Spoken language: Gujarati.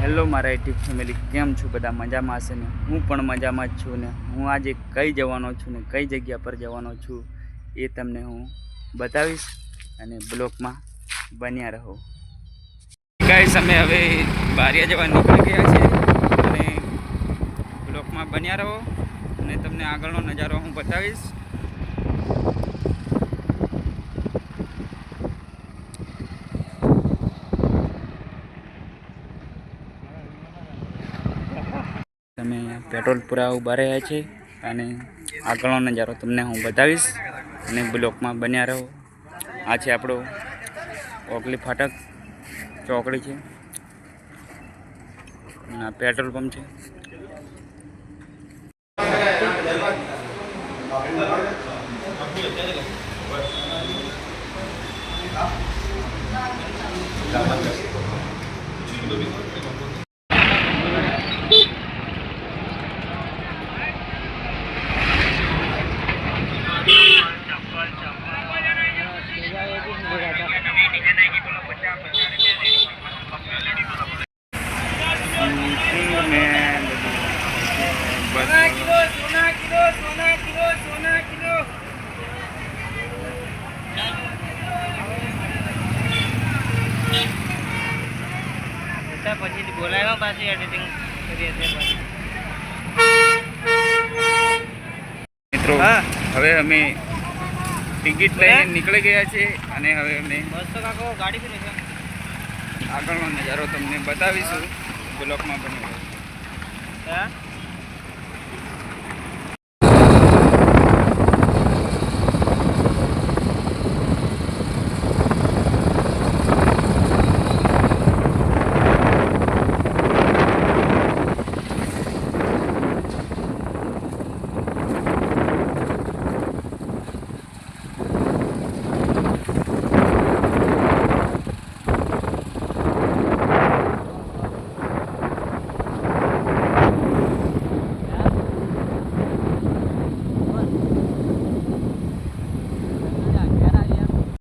હેલો મારા યુટ્યુબ ફેમિલી, કેમ છો બધા? મજામાં હશે ને? હું પણ મજામાં જ છું ને. હું આજે કઈ જવાનો છું ને કઈ જગ્યા પર જવાનો છું એ તમને હું બતાવીશ અને બ્લોગમાં બન્યા રહો. ગાઈસ, અમે હવે બારિયા જવા નીકળી ગયા છે અને બ્લોગમાં બન્યા રહો અને તમને આગળનો નજારો હું બતાવીશ. તમે પેટ્રોલ પૂરા ઊભા રહ્યા છે અને આગળનો નજારો તમને હું બતાવીશ અને બ્લોકમાં બન્યા રહો. આ છે આપણો ઓગલી ફાટક ચોકડી છે અને આ પેટ્રોલ પંપ છે. પછી બોલાવ્યા પાછી એડિટિંગ કરીએ છીએ. મિત્રો, હવે અમે ટિકિટ લઈને નીકળી ગયા છે અને હવે અમે ગાડી ફરી છે. આગળનો નજારો તમને બતાવીશું બ્લોકમાં બની. હા.